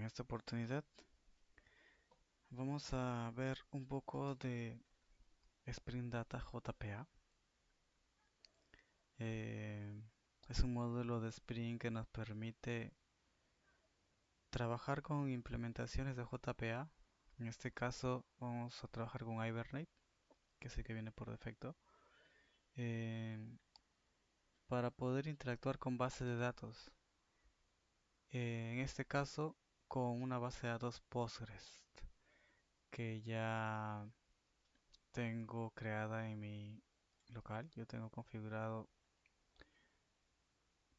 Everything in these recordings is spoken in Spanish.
esta oportunidad vamos a ver un poco de Spring Data JPA. Eh, es un módulo de Spring que nos permite trabajar con implementaciones de JPA. En este caso vamos a trabajar con Hibernate, que es el que viene por defecto, eh, para poder interactuar con bases de datos. En este caso con una base de datos Postgres, que ya tengo creada en mi local. Yo tengo configurado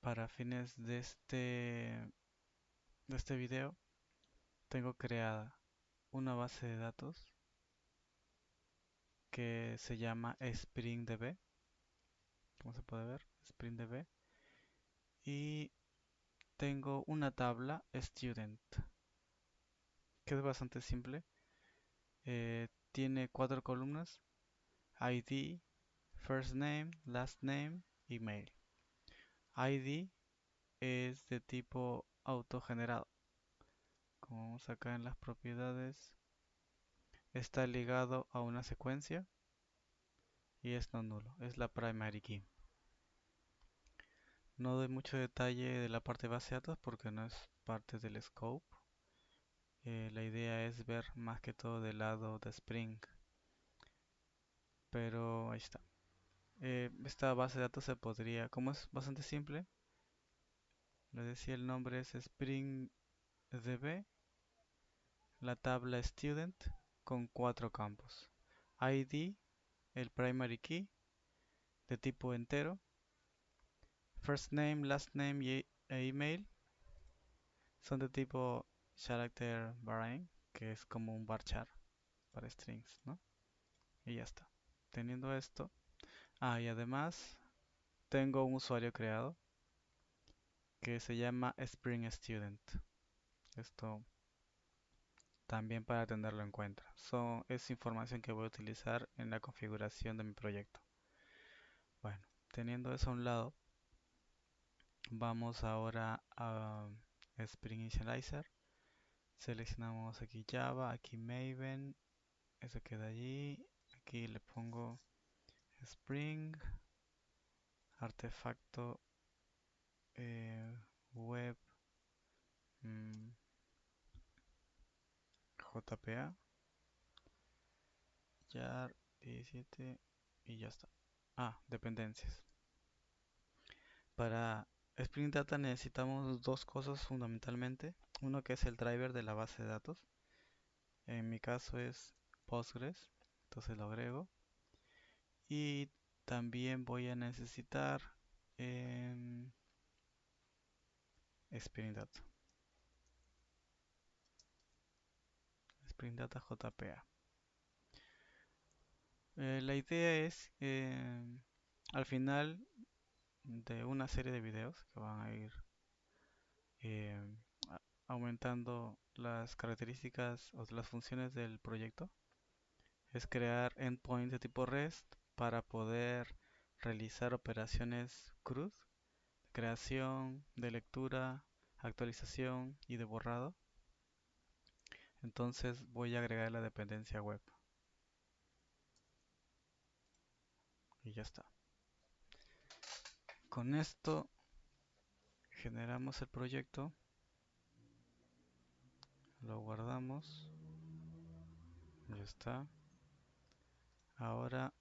para fines de este video. Tengo creada una base de datos que se llama SpringDB, como se puede ver, SpringDB. Y tengo una tabla Student, que es bastante simple. Tiene cuatro columnas: ID, First Name, Last Name, Email. ID es de tipo autogenerado. Como vemos acá en las propiedades, está ligado a una secuencia y es no nulo, es la primary key. No doy mucho detalle de la parte de base de datos porque no es parte del scope. La idea es ver más que todo del lado de Spring, pero ahí está. Esta base de datos se podría, como es bastante simple, les decía, el nombre es SpringDB, la tabla Student con cuatro campos: ID, el primary key de tipo entero; first name, last name e email son de tipo character variant, que es como un varchar para strings, ¿no? Y ya está. Teniendo esto, y además tengo un usuario creado que se llama Spring Student. Esto también para tenerlo en cuenta. Es información que voy a utilizar en la configuración de mi proyecto. Bueno, teniendo eso a un lado, vamos ahora a Spring Initializer. Seleccionamos aquí Java, aquí Maven, eso queda allí. Aquí le pongo Spring, artefacto web mm, JPA, jar 17 y ya está. Dependencias. Para Spring Data necesitamos dos cosas fundamentalmente. Uno, que es el driver de la base de datos. En mi caso es Postgres, entonces lo agrego. Y también voy a necesitar em, Spring Data. Spring Data JPA. La idea es, al final de una serie de videos que van a ir em, aumentando las características o las funciones del proyecto, es crear endpoints de tipo REST para poder realizar operaciones CRUD: creación, de lectura, actualización y de borrado. Entonces voy a agregar la dependencia web y ya está. Con esto generamos el proyecto, lo guardamos, ya está. Ahora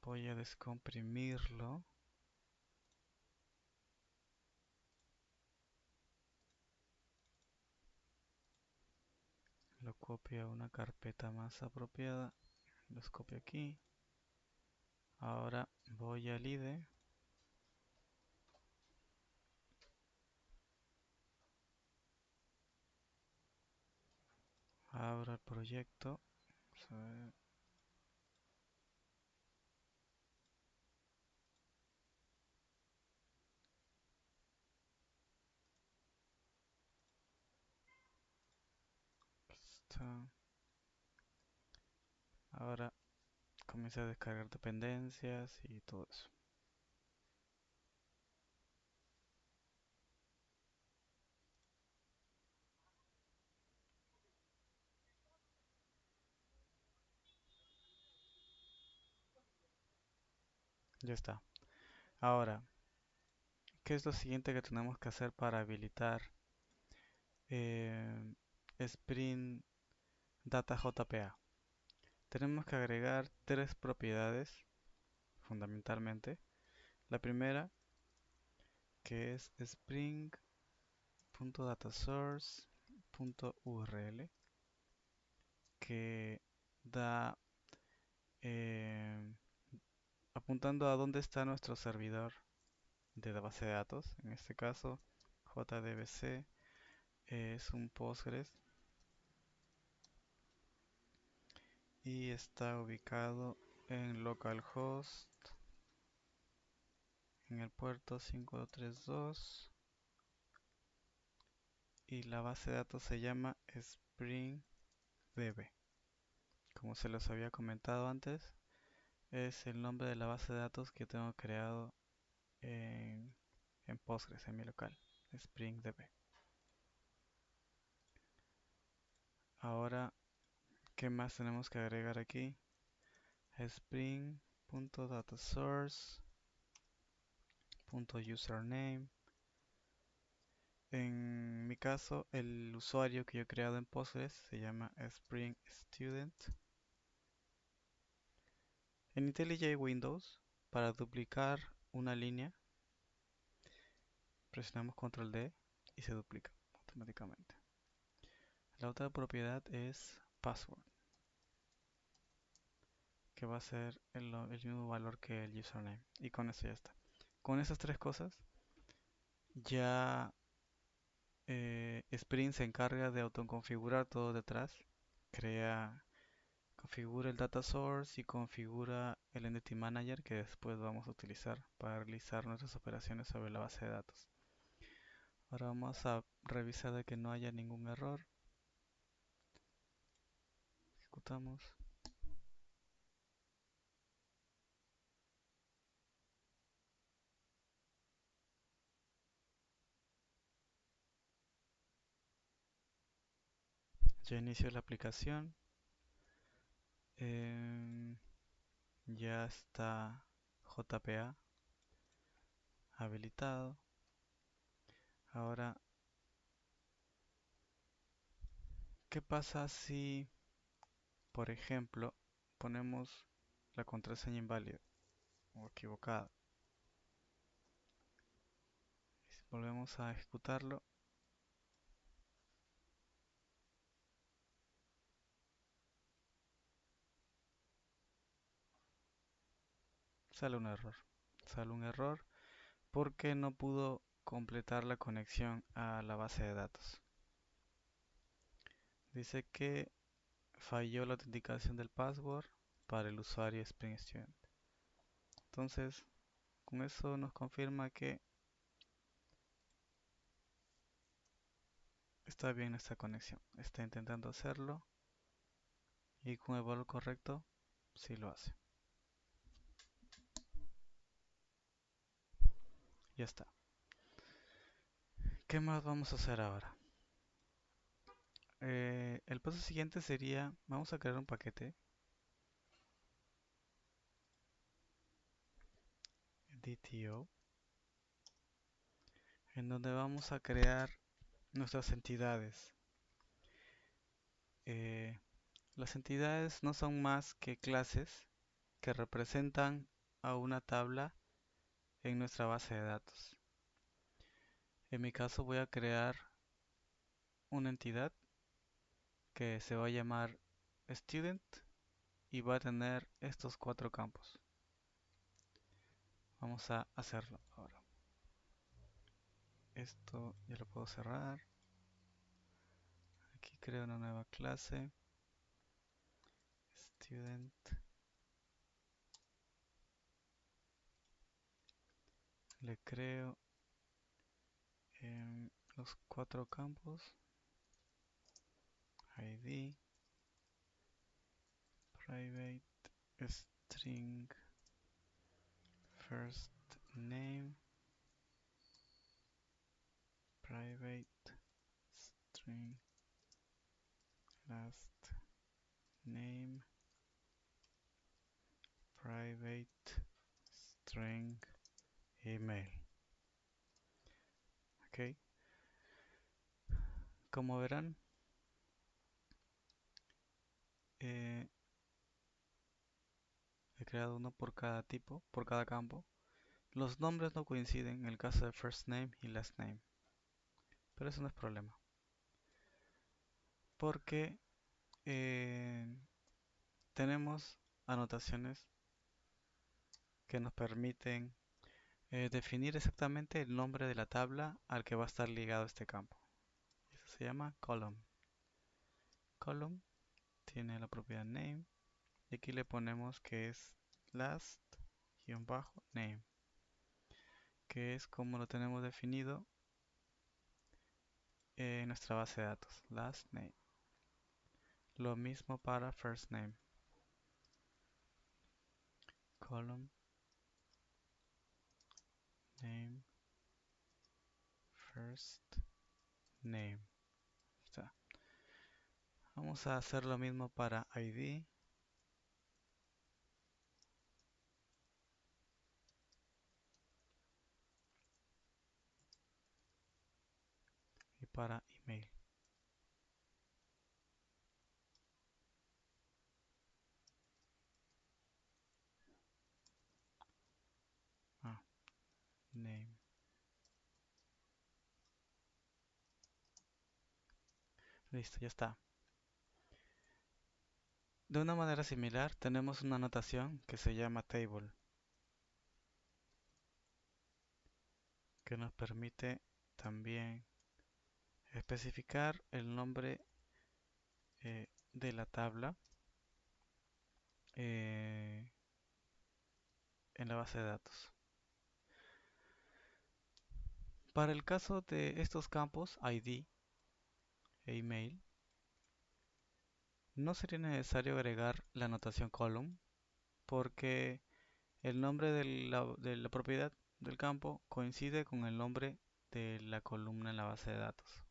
voy a descomprimirlo, lo copio a una carpeta más apropiada, los copio aquí. Ahora voy al IDE, abro el proyecto. Está. Ahora comienzo a descargar dependencias y todo eso. Ya está. Ahora, ¿qué es lo siguiente que tenemos que hacer para habilitar eh, Spring Data JPA? Tenemos que agregar tres propiedades, fundamentalmente. La primera, que es spring.datasource.url, que da eh, apuntando a dónde está nuestro servidor de la base de datos. En este caso, JDBC es un Postgres y está ubicado en localhost en el puerto 532 y la base de datos se llama SpringDB. Como se los había comentado antes, es el nombre de la base de datos que tengo creado en, en Postgres, en mi local, SpringDB. Ahora, ¿qué más tenemos que agregar aquí? Spring.datasource.username. En mi caso, el usuario que yo he creado en Postgres se llama Spring Student. En IntelliJ Windows, para duplicar una línea, presionamos Control D y se duplica automáticamente. La otra propiedad es password, que va a ser el mismo valor que el username. Y con eso ya está. Con esas tres cosas, ya Spring se encarga de autoconfigurar todo detrás. Configura el data source y configura el Entity Manager que después vamos a utilizar para realizar nuestras operaciones sobre la base de datos. Ahora vamos a revisar de que no haya ningún error. Ejecutamos. Ya inicio la aplicación. Em, ya está JPA habilitado. Ahora, ¿qué pasa si, por ejemplo, ponemos la contraseña inválida o equivocada? Volvemos a ejecutarlo. Sale un error. Sale un error porque no pudo completar la conexión a la base de datos. Dice que falló la autenticación del password para el usuario Spring Student. Entonces, con eso nos confirma que está bien esta conexión. Está intentando hacerlo y con el valor correcto, sí lo hace. Ya está. ¿Qué más vamos a hacer ahora? El paso siguiente sería, vamos a crear un paquete DTO en donde vamos a crear nuestras entidades. Eh, las entidades no son más que clases que representan a una tabla en nuestra base de datos. En mi caso voy a crear una entidad que se va a llamar student y va a tener estos cuatro campos. Vamos a hacerlo ahora. Esto ya lo puedo cerrar. Aquí creo una nueva clase. Student. Le creo los cuatro campos. ID. Private. String. First name. Private. String. Last name. Private string email. Ok, como verán, eh, he creado uno por cada tipo, por cada campo. Los nombres no coinciden en el caso de first name y last name, pero eso no es problema, porque eh, tenemos anotaciones que nos permiten definir exactamente el nombre de la tabla al que va a estar ligado este campo. Eso se llama column. Column tiene la propiedad name y aquí le ponemos que es last-name, que es como lo tenemos definido en nuestra base de datos, last name. Lo mismo para first name, column name first name. Está. Vamos a hacer lo mismo para ID y para email. Ah, name. Listo, ya está. De una manera similar, tenemos una anotación que se llama table, que nos permite también especificar el nombre de la tabla eh, en la base de datos. Para el caso de estos campos, ID e email, no sería necesario agregar la anotación column porque el nombre de la propiedad del campo coincide con el nombre de la columna en la base de datos.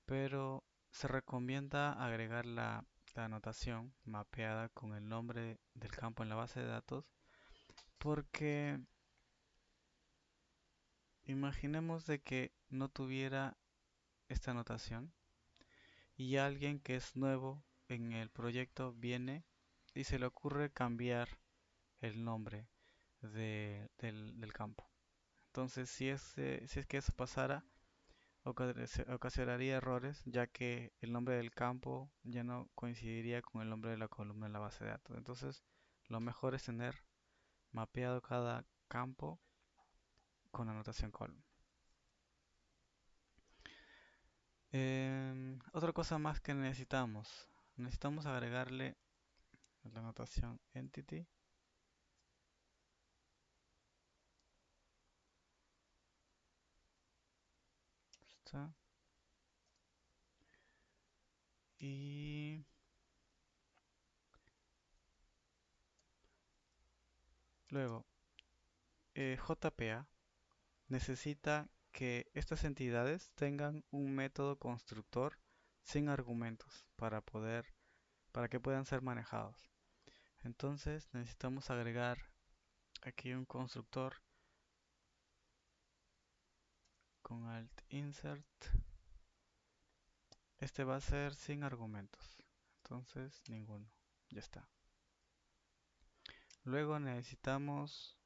Pero se recomienda agregar la anotación mapeada con el nombre del campo en la base de datos porque imaginemos de que no tuviera esta anotación y alguien que es nuevo en el proyecto viene y se le ocurre cambiar el nombre del campo. Entonces, si es que eso pasara, ocasionaría errores, ya que el nombre del campo ya no coincidiría con el nombre de la columna en la base de datos. Entonces, lo mejor es tener mapeado cada campo con anotación column. Otra cosa más que necesitamos agregarle la anotación entity. Está. Y luego, JPA necesita que estas entidades tengan un método constructor sin argumentos para que puedan ser manejados. Entonces necesitamos agregar aquí un constructor con alt insert. Este va a ser sin argumentos. Entonces ninguno. Ya está. Luego necesitamos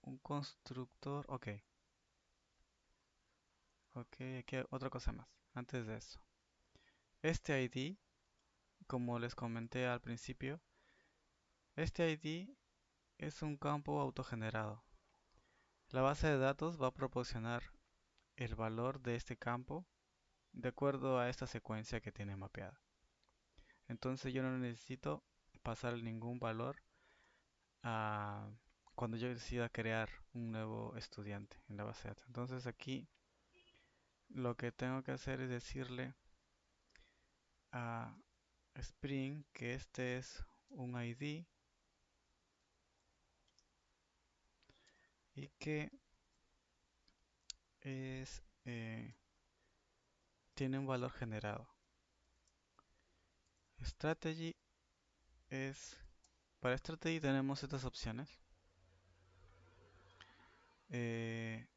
un constructor. Ok. Ok, aquí hay otra cosa más. Antes de eso. Este ID, como les comenté al principio, este ID es un campo autogenerado. La base de datos va a proporcionar el valor de este campo de acuerdo a esta secuencia que tiene mapeada. Entonces yo no necesito pasar ningún valor a cuando yo decida crear un nuevo estudiante en la base de datos. Entonces aquí lo que tengo que hacer es decirle a Spring que este es un ID y que tiene un valor generado. Strategy es, para Strategy tenemos estas opciones.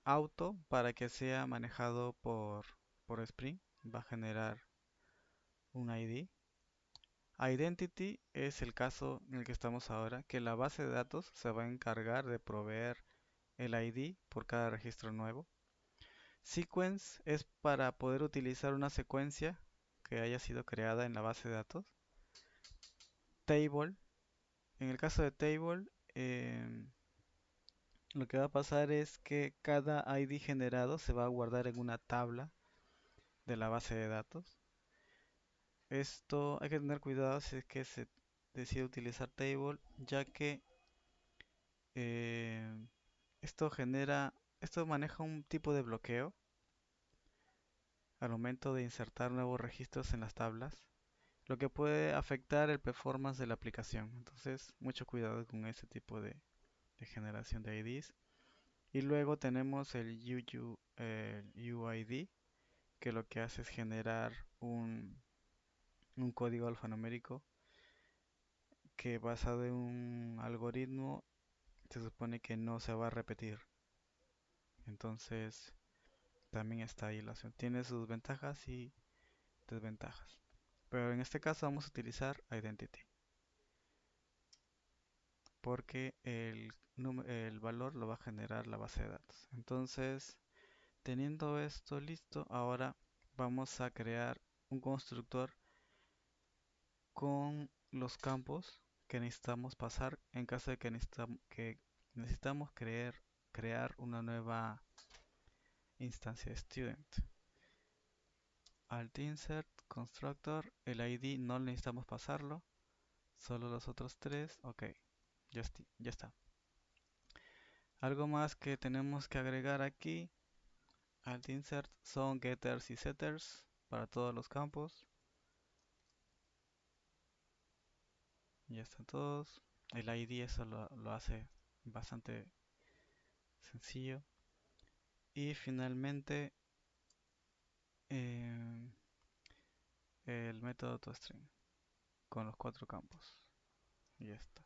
auto para que sea manejado por Spring. Va a generar un ID. Identity es el caso en el que estamos ahora, que la base de datos se va a encargar de proveer el ID por cada registro nuevo. Sequence es para poder utilizar una secuencia que haya sido creada en la base de datos. Table, en el caso de table, lo que va a pasar es que cada ID generado se va a guardar en una tabla de la base de datos. Esto hay que tener cuidado si es que se decide utilizar table, ya que eh, esto maneja un tipo de bloqueo al momento de insertar nuevos registros en las tablas, lo que puede afectar el performance de la aplicación. Entonces, mucho cuidado con ese tipo de generación de IDs. Y luego tenemos el UID, que lo que hace es generar un código alfanumérico que basado en un algoritmo se supone que no se va a repetir. Entonces, también está ahí la opción. Tiene sus ventajas y desventajas. Pero en este caso vamos a utilizar Identity, porque el valor lo va a generar la base de datos. Entonces, teniendo esto listo, ahora vamos a crear un constructor con los campos que necesitamos pasar en caso de que necesitamos crear una nueva instancia de student. Alt insert constructor, el ID no necesitamos pasarlo, solo los otros tres. Ok, ya está. Algo más que tenemos que agregar aquí alt insert son getters y setters para todos los campos. Ya están todos. El ID eso lo hace bastante sencillo. Y finalmente eh, el método toString con los cuatro campos. Y ya está.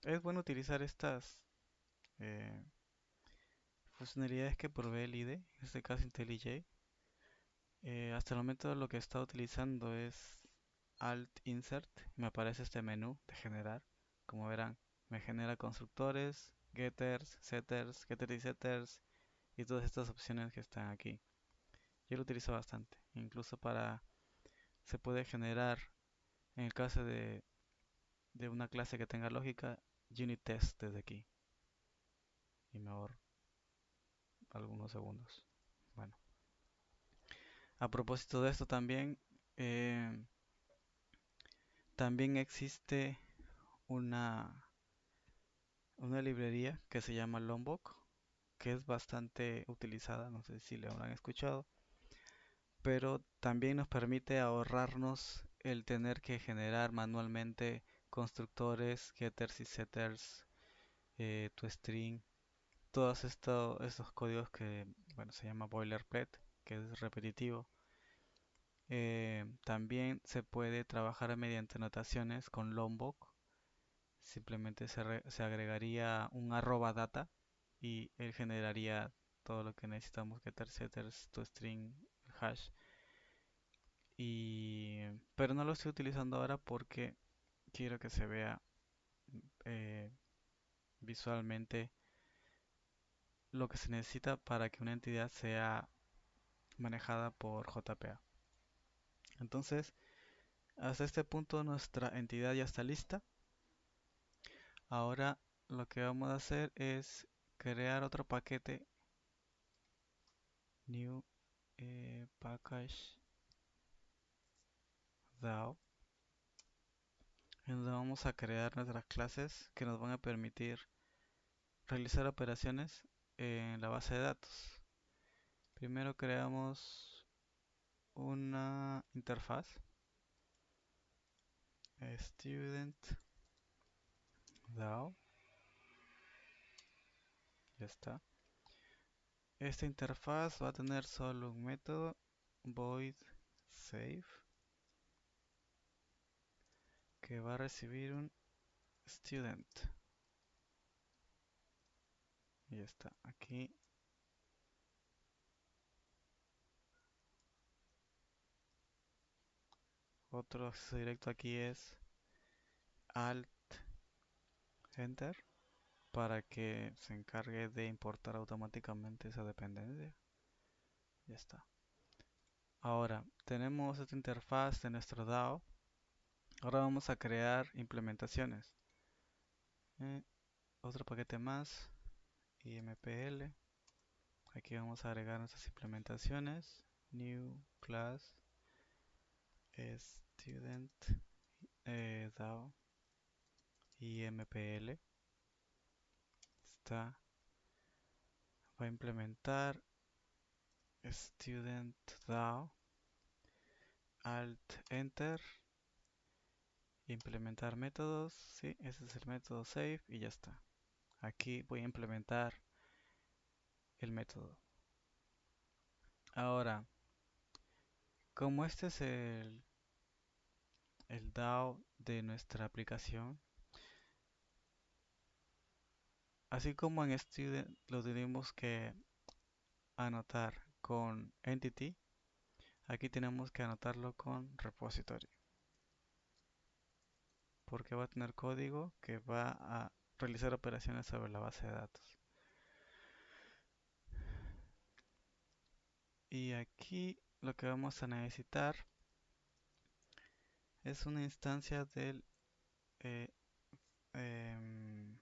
Es bueno utilizar estas eh, funcionalidades que provee el IDE, en este caso IntelliJ. Hasta el momento lo que he estado utilizando es Alt Insert. Me aparece este menú de generar. Como verán, me genera constructores, getters y setters y todas estas opciones que están aquí. Yo lo utilizo bastante. Incluso se puede generar, en el caso de una clase que tenga lógica, unit test desde aquí. Y me ahorro algunos segundos. Bueno, a propósito de esto eh, también existe una, una librería que se llama Lombok, que es bastante utilizada, no sé si le habrán escuchado, pero también nos permite ahorrarnos el tener que generar manualmente constructores, getters y setters, toString, todos estos códigos que, bueno, se llama boilerplate, que es repetitivo. También se puede trabajar mediante notaciones con Lombok. Simplemente se agregaría un arroba data y él generaría todo lo que necesitamos, getter, setters, toString, el hash. Pero no lo estoy utilizando ahora porque quiero que se vea eh, visualmente lo que se necesita para que una entidad sea manejada por JPA. Entonces, hasta este punto nuestra entidad ya está lista. Ahora lo que vamos a hacer es crear otro paquete, new package DAO, en donde vamos a crear nuestras clases que nos van a permitir realizar operaciones en la base de datos. Primero creamos una interfaz, student DAO, ya está. Esta interfaz va a tener solo un método, void save, que va a recibir un student. Y ya está. Aquí otro acceso directo aquí es Alt Enter para que se encargue de importar automáticamente esa dependencia. Ya está. Ahora tenemos esta interfaz de nuestro DAO. Ahora vamos a crear implementaciones. Eh, Otro paquete más, IMPL. Aquí vamos a agregar nuestras implementaciones. New class student DAO IMPL. Está, va a implementar student DAO. Alt Enter. Implementar métodos. Sí, ese es el método save y ya está. Aquí voy a implementar el método. Ahora, como este es el DAO de nuestra aplicación, así como en Student lo tenemos que anotar con Entity, aquí tenemos que anotarlo con Repository, porque va a tener código que va a realizar operaciones sobre la base de datos. Y aquí lo que vamos a necesitar es una instancia eh, em,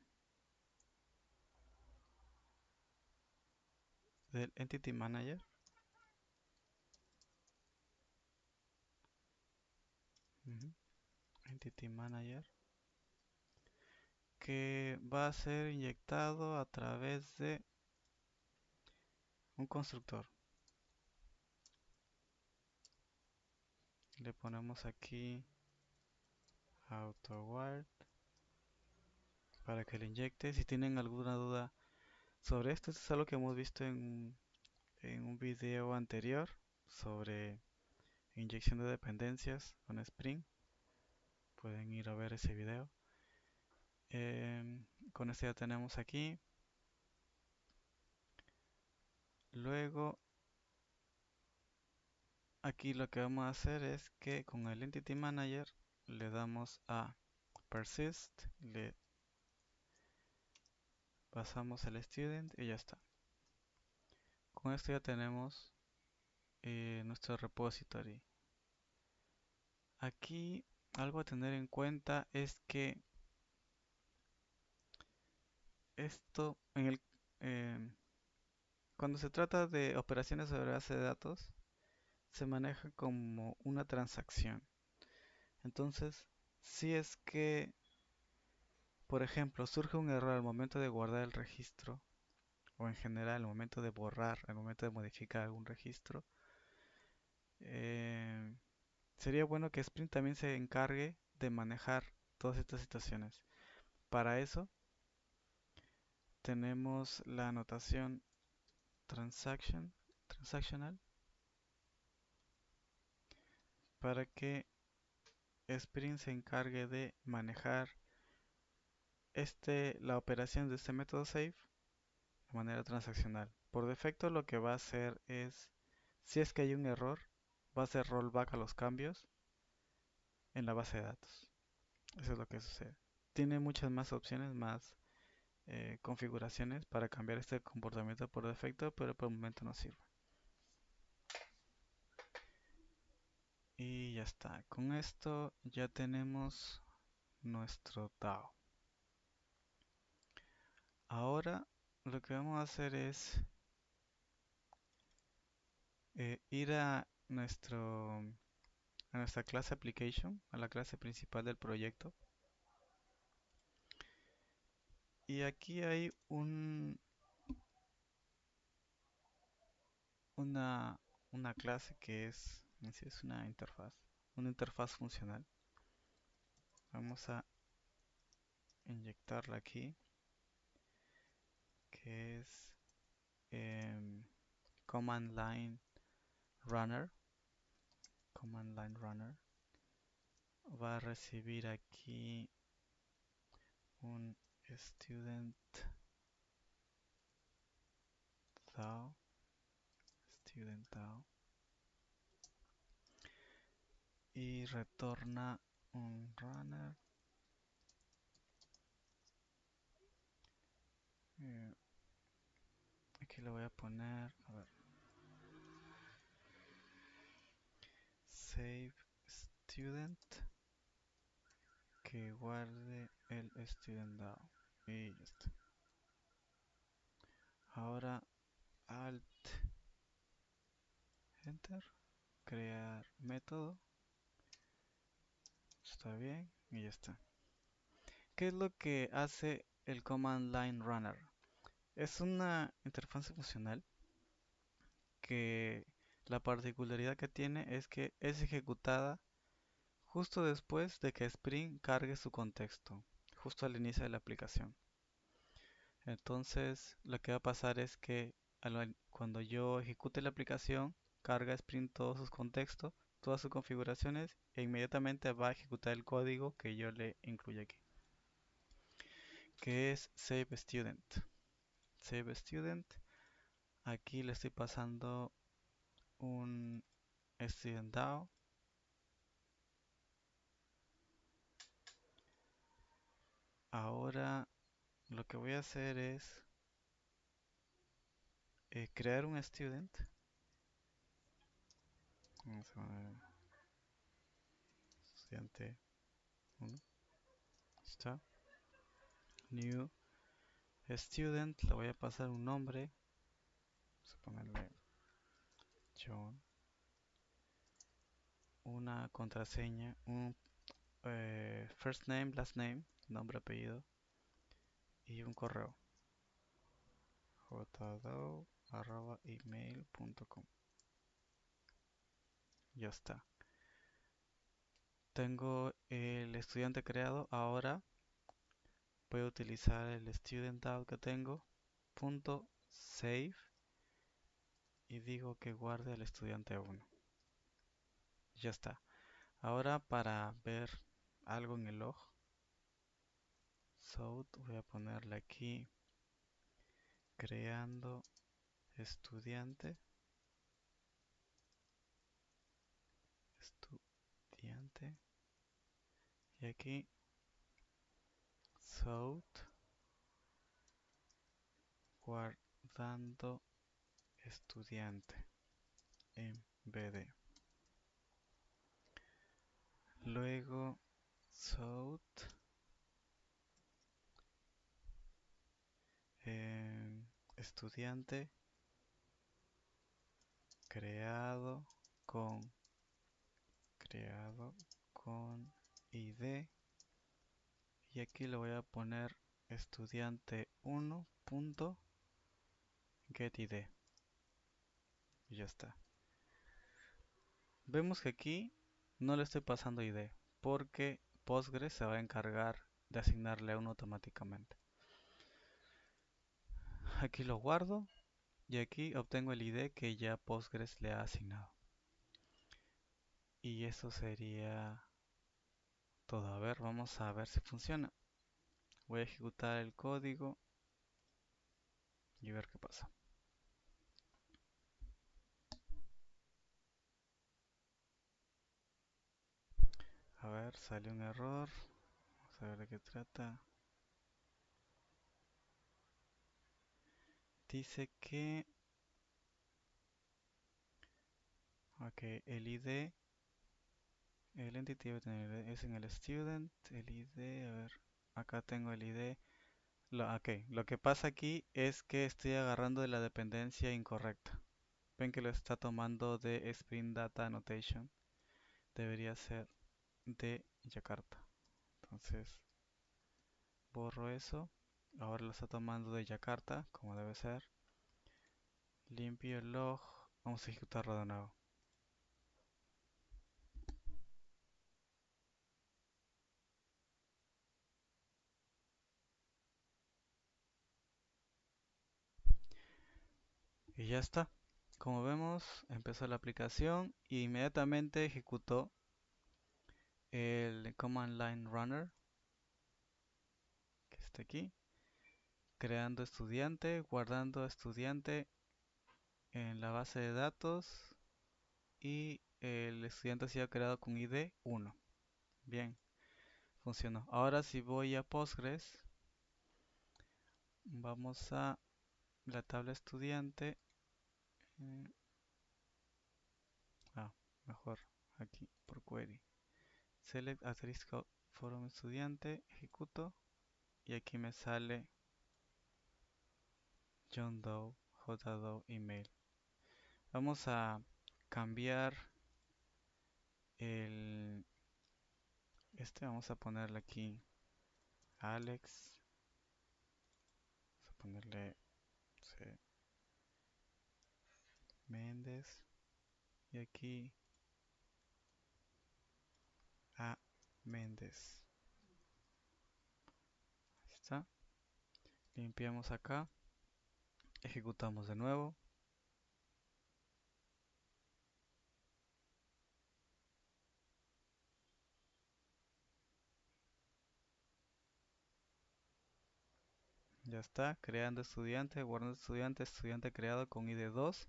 del Entity Manager. Ujú, Entity Manager, que va a ser inyectado a través de un constructor. Le ponemos aquí AutoWard para que le inyecte. Si tienen alguna duda sobre esto, esto es algo que hemos visto en un video anterior sobre inyección de dependencias con Spring. Pueden ir a ver ese video. Con esto ya tenemos aquí. Luego, aquí lo que vamos a hacer es que con el Entity Manager le damos a Persist, le pasamos el student y ya está. Con esto ya tenemos nuestro repository. Aquí algo a tener en cuenta es que esto eh, cuando se trata de operaciones sobre base de datos se maneja como una transacción. Entonces, si es que, por ejemplo, surge un error al momento de guardar el registro o en general al momento de borrar, al momento de modificar algún registro, eh, sería bueno que Sprint también se encargue de manejar todas estas situaciones. Para eso tenemos la anotación transactional para que Spring se encargue de manejar la operación de este método save de manera transaccional. Por defecto lo que va a hacer es, si es que hay un error, va a hacer rollback a los cambios en la base de datos. Eso es lo que sucede. Tiene muchas más opciones, más configuraciones para cambiar este comportamiento por defecto, pero por el momento no sirve. Y ya está. Con esto ya tenemos nuestro DAO. Ahora lo que vamos a hacer es ir a nuestra clase application, a la clase principal del proyecto. Y aquí hay una, una clase que es una interfaz funcional. Vamos a inyectarla aquí, que es em, command line runner. Command line runner va a recibir aquí un student DAO, student DAO, y retorna un runner. Eh, Aquí le voy a poner, a ver, save student, que guarde el student DAO. Y ya está. Ahora alt enter, crear método. Está bien y ya está. ¿Qué es lo que hace el command line runner? Es una interfaz funcional que la particularidad que tiene es que es ejecutada justo después de que Spring cargue su contexto, justo al inicio de la aplicación. Entonces, lo que va a pasar es que cuando yo ejecute la aplicación, carga Spring todos sus contextos, todas sus configuraciones e inmediatamente va a ejecutar el código que yo le incluyo aquí, que es save student. Save student. Aquí le estoy pasando un student DAO. Ahora lo que voy a hacer es crear un student. Vamos a poner estudiante 1. Está. New student. Le voy a pasar un nombre. Vamos a ponerle John. Una contraseña. Un first name, last name. Nombre, apellido. Y un correo. jdo@email.com. Ya está. Tengo el estudiante creado. Ahora voy a utilizar el student DAO que tengo. Punto save. Y digo que guarde al estudiante 1. Ya está. Ahora para ver algo en el log. Voy a ponerle aquí creando estudiante. Estudiante. Y aquí South guardando estudiante en BD. Luego South estudiante creado con ID. Y aquí le voy a poner estudiante 1.getID. Y ya está. Vemos que aquí no le estoy pasando ID porque Postgres se va a encargar de asignarle a uno automáticamente. Aquí lo guardo y aquí obtengo el ID que ya Postgres le ha asignado. Y eso sería todo. A ver, vamos a ver si funciona. Voy a ejecutar el código y ver qué pasa. A ver, salió un error. Vamos a ver de qué trata. Dice que ok, el ID, el entity debe tener ID, es en el student, el ID, a ver, acá tengo el ID. Ok, lo que pasa aquí es que estoy agarrando de la dependencia incorrecta. Ven que lo está tomando de Spring Data Annotation. Debería ser de Jakarta. Entonces, borro eso. Ahora lo está tomando de Jakarta, como debe ser. Limpio el log. Vamos a ejecutarlo de nuevo. Y ya está. Como vemos, empezó la aplicación y inmediatamente ejecutó el command line runner que está aquí, creando estudiante, guardando estudiante en la base de datos y el estudiante ha sido creado con ID 1. Bien, funcionó. Ahora si voy a Postgres, vamos a la tabla estudiante. eh, ah, Mejor aquí por query. Select asterisco forum estudiante, ejecuto y aquí me sale John Doe, J. Doe, email. Vamos a cambiar el vamos a ponerle aquí Alex, vamos a ponerle C. Méndez y aquí a Méndez. Ahí está. Limpiamos acá, ejecutamos de nuevo. Ya está, creando estudiante, guardando estudiante, estudiante creado con ID 2.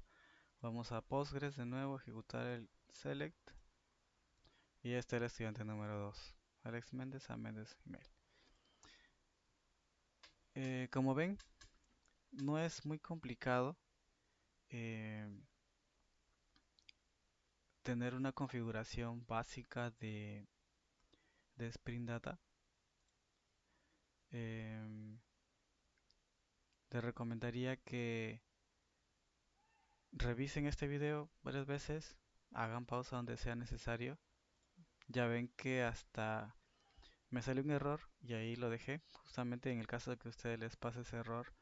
Vamos a Postgres de nuevo, ejecutar el select y este es el estudiante número 2. Alex Méndez a Méndez email. Como ven, no es muy complicado eh, tener una configuración básica de Spring Data. Em, Les recomendaría que revisen este video varias veces, hagan pausa donde sea necesario. Ya ven que hasta me salió un error y ahí lo dejé. Justamente en el caso de que a ustedes les pase ese error,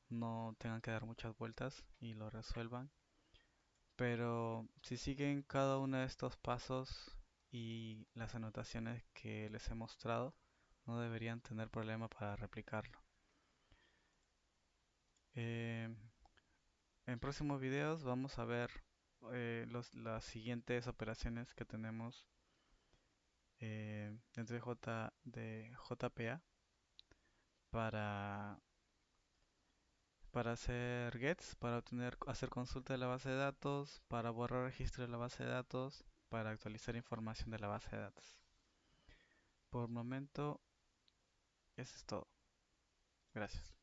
no tengan que dar muchas vueltas y lo resuelvan. Pero si siguen cada uno de estos pasos y las anotaciones que les he mostrado, no deberían tener problema para replicarlo. Eh, en próximos videos vamos a ver las siguientes operaciones que tenemos dentro de JPA para, para hacer gets, para hacer consulta de la base de datos, para borrar registro de la base de datos, para actualizar información de la base de datos. Por el momento, eso es todo. Gracias.